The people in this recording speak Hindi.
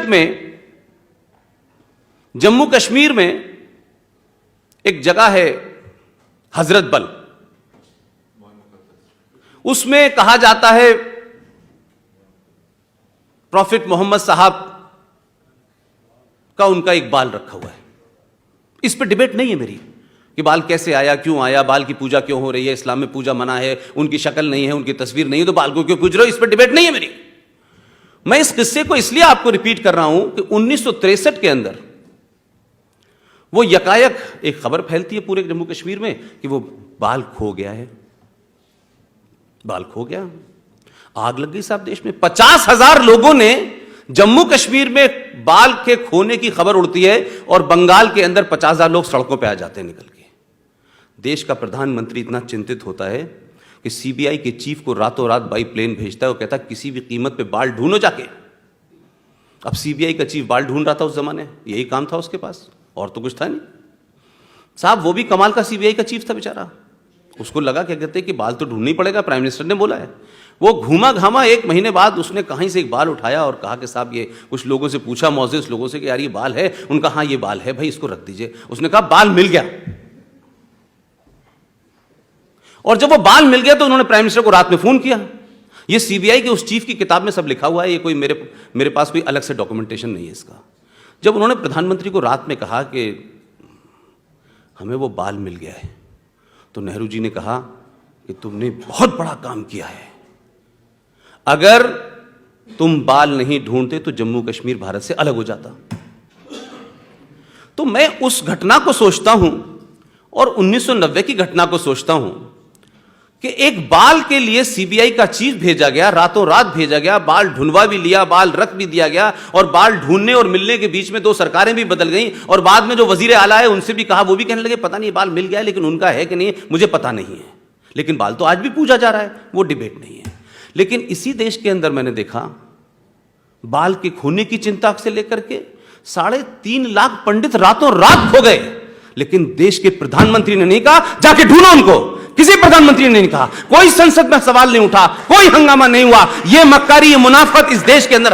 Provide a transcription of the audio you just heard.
में जम्मू कश्मीर में एक जगह है हजरत बल, उसमें कहा जाता है प्रॉफिट मोहम्मद साहब का उनका एक बाल रखा हुआ है। इस पर डिबेट नहीं है मेरी कि बाल कैसे आया, क्यों आया, बाल की पूजा क्यों हो रही है, इस्लाम में पूजा मना है, उनकी शक्ल नहीं है, उनकी तस्वीर नहीं है, तो बाल को क्यों पूज रहे हो, इस पर डिबेट नहीं है मेरी। मैं इस किस्से को इसलिए आपको रिपीट कर रहा हूं कि 1963 के अंदर वो यकायक एक खबर फैलती है पूरे जम्मू कश्मीर में कि वो बाल खो गया है, बाल खो गया। आग लग गई साहब देश में। 50,000 लोगों ने जम्मू कश्मीर में बाल के खोने की खबर उड़ती है और बंगाल के अंदर 50,000 लोग सड़कों पे आ जाते हैं निकल के। देश का प्रधानमंत्री इतना चिंतित होता है कि सीबीआई के चीफ को रातों रात बाई प्लेन भेजता है। वो कहता है किसी भी कीमत पे बाल ढूंढो जाके। अब सीबीआई का चीफ बाल ढूंढ रहा था उस जमाने, यही काम था उसके पास, और तो कुछ था नहीं साहब। वो भी कमाल का सीबीआई का चीफ था बेचारा। उसको लगा क्या कहते हैं कि बाल तो ढूंढना ही पड़ेगा, प्राइम मिनिस्टर ने बोला है। वो घूमा घामा 1 महीने बाद उसने कहीं से एक बाल उठाया और कहा कि साहब ये, कुछ लोगों से पूछा, मौजूद लोगों से कि यार ये बाल है, उनका हाँ ये बाल है भाई, इसको रख दीजिए। उसने कहा बाल मिल गया। और जब वो बाल मिल गया तो उन्होंने प्राइम मिनिस्टर को रात में फोन किया। ये सीबीआई के उस चीफ की किताब में सब लिखा हुआ है, ये कोई मेरे पास कोई अलग से डॉक्यूमेंटेशन नहीं है इसका। जब उन्होंने प्रधानमंत्री को रात में कहा कि हमें वो बाल मिल गया है, तो नेहरू जी ने कहा कि तुमने बहुत बड़ा काम किया है। अगर तुम बाल नहीं ढूंढते तो जम्मू कश्मीर भारत से अलग हो जाता। तो मैं उस घटना को सोचता हूं और 1990 की घटना को सोचता हूं कि एक बाल के लिए सीबीआई का चीफ भेजा गया, रातों रात भेजा गया, बाल ढूंढवा भी लिया, बाल रख भी दिया गया, और बाल ढूंढने और मिलने के बीच में 2 सरकारें भी बदल गईं। और बाद में जो वजीर आला है उनसे भी कहा, वो भी कहने लगे पता नहीं बाल मिल गया है, लेकिन उनका है कि नहीं मुझे पता नहीं है, लेकिन बाल तो आज भी पूजा जा रहा है, वो डिबेट नहीं है। लेकिन इसी देश के अंदर मैंने देखा बाल के खोने की चिंता से लेकर के 3.5 लाख पंडित रातों रात खो गए, लेकिन देश के प्रधानमंत्री ने नहीं कहा जाके ढूंढो उनको। किसी प्रधानमंत्री ने नहीं कहा, कोई संसद में सवाल नहीं उठा, कोई हंगामा नहीं हुआ। ये मक्कारी, ये मुनाफत इस देश के अंदर